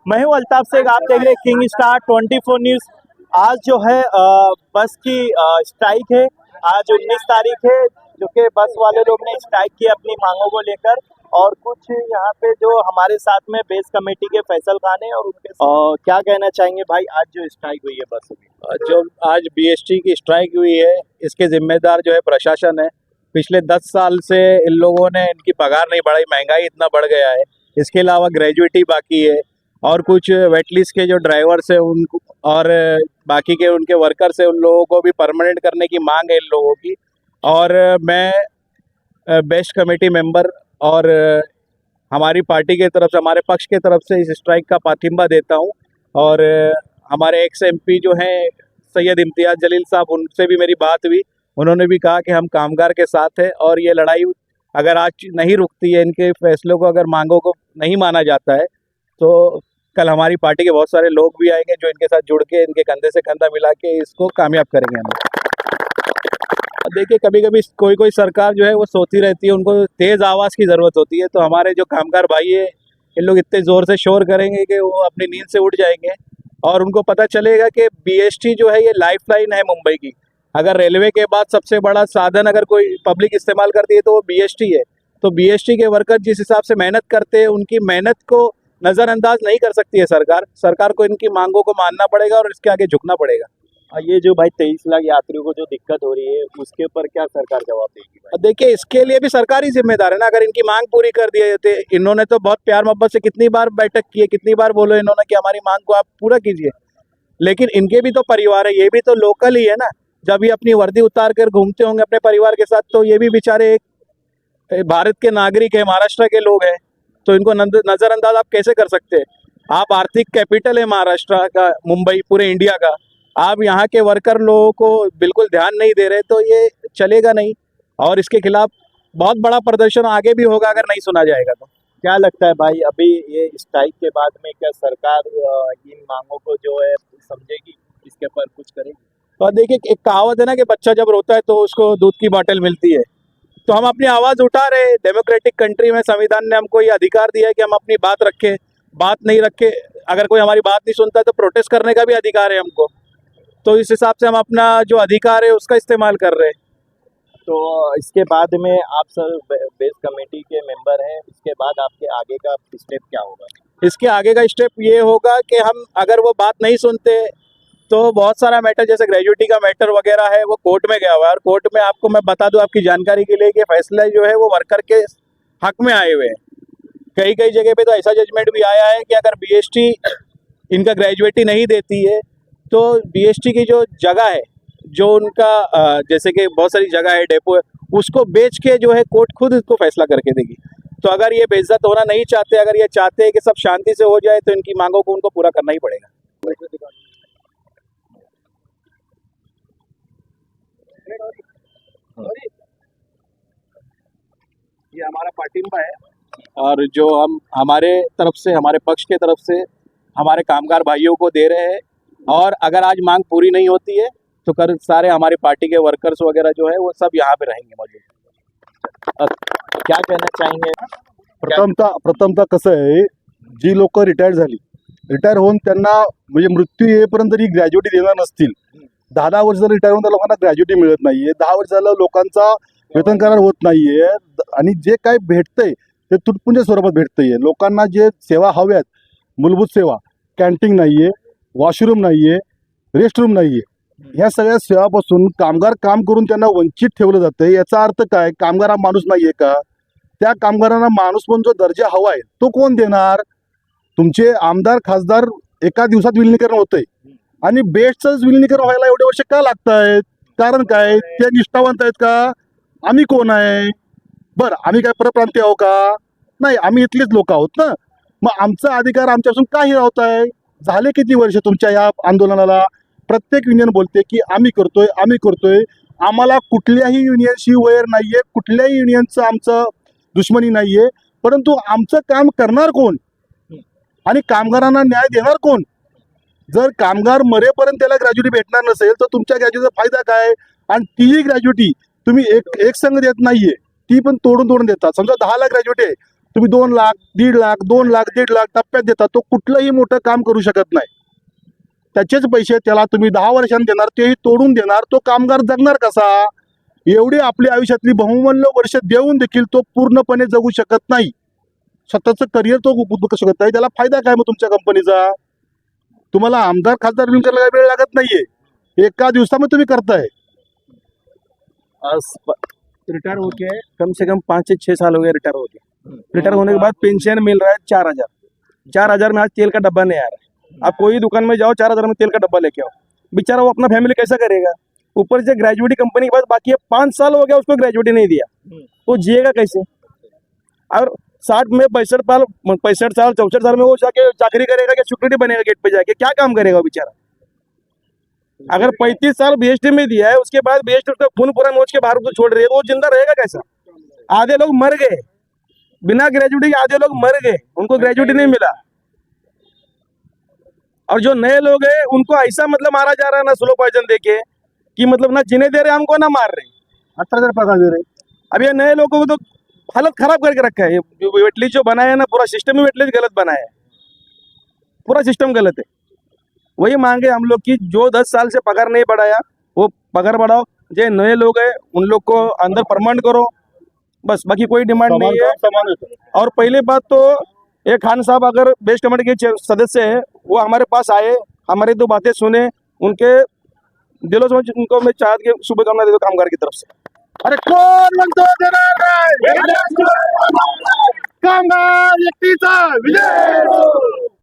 मैं हूं अल्ताफ शेख, आप देख रहे हैं किंग स्टार 24 न्यूज। आज जो है बस की स्ट्राइक है। आज 19 तारीख है, जो कि बस वाले लोग ने स्ट्राइक की अपनी मांगों को लेकर। और कुछ यहाँ पे जो हमारे साथ में बेस कमेटी के फैसल खान है और उनके क्या कहना चाहेंगे भाई, आज जो स्ट्राइक हुई है बस में? जो आज बीएसटी की स्ट्राइक हुई है, इसके जिम्मेदार जो है प्रशासन है। पिछले 10 साल से इन लोगों ने इनकी पगार नहीं बढ़ाई, महंगाई इतना बढ़ गया है। इसके अलावा ग्रेजुएटी बाकी है और कुछ वेटलिस्ट के जो ड्राइवर्स है उनको और बाकी के उनके वर्कर्स है, उन लोगों को भी परमानेंट करने की मांग है इन लोगों की। और मैं बेस्ट कमेटी मेंबर और हमारी पार्टी के तरफ से, हमारे पक्ष के तरफ से इस स्ट्राइक का पाठिंबा देता हूं। और हमारे एक्स एमपी जो हैं सैयद इम्तियाज़ जलील साहब, उनसे भी मेरी बात हुई। उन्होंने भी कहा कि हम कामगार के साथ हैं और ये लड़ाई अगर आज नहीं रुकती है, इनके फैसलों को अगर मांगों को नहीं माना जाता है, तो कल हमारी पार्टी के बहुत सारे लोग भी आएंगे जो इनके साथ जुड़ के, इनके कंधे से कंधा मिला के इसको कामयाब करेंगे हम। देखिए, कभी कभी कोई कोई सरकार जो है वो सोती रहती है, उनको तेज़ आवाज़ की ज़रूरत होती है। तो हमारे जो कामगार भाई है, इन लोग इतने ज़ोर से शोर करेंगे कि वो अपनी नींद से उठ जाएंगे और उनको पता चलेगा कि बीएसटी जो है ये लाइफलाइन है मुंबई की। अगर रेलवे के बाद सबसे बड़ा साधन अगर कोई पब्लिक इस्तेमाल करती है तो वो बीएसटी है। तो बीएसटी के वर्कर जिस हिसाब से मेहनत करते हैं, उनकी मेहनत को नज़रअंदाज नहीं कर सकती है सरकार। सरकार को इनकी मांगों को मानना पड़ेगा और इसके आगे झुकना पड़ेगा। ये जो भाई 23 लाख यात्रियों को जो दिक्कत हो रही है, उसके ऊपर क्या सरकार जवाब देगी भाई? देखिए, इसके लिए भी सरकार ही जिम्मेदार है ना। अगर इनकी मांग पूरी कर दी जाती, इन्होंने तो बहुत प्यार मोहब्बत से कितनी बार बैठक की है, कितनी बार बोलो इन्होंने कि हमारी मांग को आप पूरा कीजिए। लेकिन इनके भी तो परिवार है, ये भी तो लोकल ही है ना। जब ये अपनी वर्दी उतार कर घूमते होंगे अपने परिवार के साथ, तो ये भी बेचारे एक भारत के नागरिक है, महाराष्ट्र के लोग हैं। तो इनको नजरअंदाज आप कैसे कर सकते हैं? आप आर्थिक कैपिटल है महाराष्ट्र का, मुंबई पूरे इंडिया का। आप यहाँ के वर्कर लोगों को बिल्कुल ध्यान नहीं दे रहे, तो ये चलेगा नहीं। और इसके खिलाफ बहुत बड़ा प्रदर्शन आगे भी होगा अगर नहीं सुना जाएगा तो। क्या लगता है भाई, अभी ये स्ट्राइक के बाद में क्या सरकार इन मांगों को जो है समझेगी, इसके ऊपर कुछ करेगी? तो देखिए, एक कहावत है ना कि बच्चा जब रोता है तो उसको दूध की बोतल मिलती है। तो हम अपनी आवाज़ उठा रहे हैं। डेमोक्रेटिक कंट्री में संविधान ने हमको ये अधिकार दिया है कि हम अपनी बात रखें। बात नहीं रखे, अगर कोई हमारी बात नहीं सुनता है तो प्रोटेस्ट करने का भी अधिकार है हमको। तो इस हिसाब से हम अपना जो अधिकार है उसका इस्तेमाल कर रहे हैं। तो इसके बाद में आप सर बेस कमेटी के मेंबर हैं, इसके बाद आपके आगे का स्टेप क्या होगा? इसके आगे का स्टेप ये होगा कि हम अगर वो बात नहीं सुनते तो बहुत सारा मैटर, जैसे ग्रेजुएटी का मैटर वगैरह है, वो कोर्ट में गया हुआ है। और कोर्ट में आपको मैं बता दूं आपकी जानकारी के लिए कि फैसला जो है वो वर्कर के हक में आए हुए हैं। कई कई जगह पे तो ऐसा जजमेंट भी आया है कि अगर बीएसटी इनका ग्रेजुएटी नहीं देती है तो बीएसटी की जो जगह है, जो उनका जैसे कि बहुत सारी जगह है, डेपो है, उसको बेच के जो है कोर्ट खुद इसको फैसला करके देगी। तो अगर ये बेइज्जत होना नहीं चाहते, अगर ये चाहते हैं कि सब शांति से हो जाए, तो इनकी मांगों को उनको पूरा करना ही पड़ेगा। ये हमारा पार्टिंबा है और जो हम हमारे तरफ से, हमारे पक्ष के तरफ से हमारे कामगार भाइयों को दे रहे हैं। और अगर आज मांग पूरी नहीं होती है तो कल सारे हमारी पार्टी के वर्कर्स वगैरह जो है वो सब यहाँ पे रहेंगे मौजूद। क्या कहना चाहेंगे? प्रथमतः कसं आहे, जी लोक रिटायर होऊन त्यांना म्हणजे मृत्यू येईपर्यंत जरी ग्रॅज्युएटी देणार नसतील, 10 वर्ष जर रिटायर होऊन त्या लोकांना ग्रॅज्युएटी मिळत नाहीये, 10 वर्ष झालं लोकांचा वेतन करार होत नाहीये आणि जे काय भेटतंय ते तुटपुंच्या स्वरूपात भेटतंय। लोकांना जे सेवा हव्यात, मूलभूत सेवा, कॅन्टीन नाहीये, वॉशरूम नाहीये, रेस्टरूम नाहीये, ह्या सगळ्या सेवापासून कामगार काम करून त्यांना वंचित ठेवलं जातंय। याचा अर्थ काय? कामगार हा माणूस नाहीये का? त्या कामगारांना माणूस पण जो दर्जा हवाय तो कोण देणार? तुमचे आमदार खासदार एका दिवसात विलिनीकरण होतंय आणि बेस्टच विलिनीकरण व्हायला एवढे वर्ष का लागतायत? कारण काय? ते निष्ठावंत आहेत का? आम्ही कोण आहे? बरं, आम्ही काय परप्रांतीय आहो का? नाही, आम्ही इथलेच लोक आहोत ना। मग आमचा अधिकार आमच्यापासून का हिरावत आहे? झाले किती वर्ष तुमच्या या आंदोलनाला? प्रत्येक युनियन बोलते की आम्ही करतोय। आम्हाला कुठल्याही युनियनशी वैर नाहीये, कुठल्याही युनियनचं आमचं दुश्मनी नाहीये, परंतु आमचं काम करणार कोण आणि कामगारांना न्याय देणार कोण? जर कामगार मरेपर्यंत त्याला ग्रॅज्युएटी भेटणार नसेल तर तुमच्या ग्रॅज्युएटीचा फायदा काय? आणि ती ग्रॅज्युएटी तुम्ही एक संघ देत नाहीये, ती पण तोडून देतात। समजा 10 लाख ग्रॅज्युएटी आहे, तुम्ही 2 लाख 1.5 लाख 2 लाख 1.5 लाख टप्प्यात देता, तो कुठलंही मोठं काम करू शकत नाही. त्याचेच पैसे त्याला तुम्ही 10 वर्षांनी देणार, तेही तोडून देणार. तो कामगार जगणार कसा? एवढी आपली आयुष्यातली बहुमूल्य वर्ष देऊन देखील तो पूर्णपणे जगू शकत नाही. स्वतःचं करिअर तो उभं शकत नाही. त्याला फायदा काय मग तुमच्या कंपनीचा? तुम्हाला आमदार खासदार बिन करायला वेळ लागत नाहीये, एका दिवसामध्ये तुम्ही करताय. रिटायर होके कम से कम 5 से 6 साल हो गए रिटायर होके। रिटायर होने के बाद पेंशन मिल रहा है 4,000। 4,000 में आज तेल का डब्बा नहीं आ रहा है। आप कोई दुकान में जाओ 4,000 में तेल का डब्बा लेके आओ, बेचारा वो अपना फैमिली कैसा करेगा? ऊपर से ग्रेजुएटी कंपनी के पास बाकी है, 5 साल हो गया उसको ग्रेजुएटी नहीं दिया, वो जिएगा कैसे? और 60 में 65 साल 64 साल में वो जाके चाकरी करेगा क्या? सिक्योरिटी बनेगा गेट पे जाके? क्या काम करेगा वो बेचारा? अगर 35 साल बीएसटी में दिया है, उसके बाद बीएसटी उसका खून पूरा नोच के बाहर को छोड़ रही है, तो वो जिंदा रहेगा कैसा? आधे लोग मर गए बिना ग्रेजुएटी के, आधे लोग मर गए, उनको ग्रेजुएटी नहीं मिला। और जो नए लोग हैं उनको ऐसा मतलब मारा जा रहा है ना स्लो पॉइजन देके, कि मतलब ना जीने दे रहे हमको ना मार रहे। 18,000 पगार दे रहे. अब ये नए लोगों को तो हालत खराब करके रखा है। वेटलिस्ट जो बनाया है ना, पूरा सिस्टम ही वेटलिस्ट गलत बनाया है, पूरा सिस्टम गलत है। वही मांगे हम लोग की, जो 10 साल से पगार नहीं बढ़ाया वो पगार बढ़ाओ, जो नए लोग हैं उन लोग को अंदर परमानेंट करो, बस बाकी कोई डिमांड नहीं है। समान होतं. और पहली बात तो ये खान साहब अगर बेस्ट कमेटी के सदस्य है, वो हमारे पास आए, हमारी 2 बातें सुने, उनके दिलों से उनको मैं चाहत के शुभकामना देता हूं कामगार की तरफ से। अरे कोण म्हणतो देणार नाही? कामगार व्यक्तीचा विजय.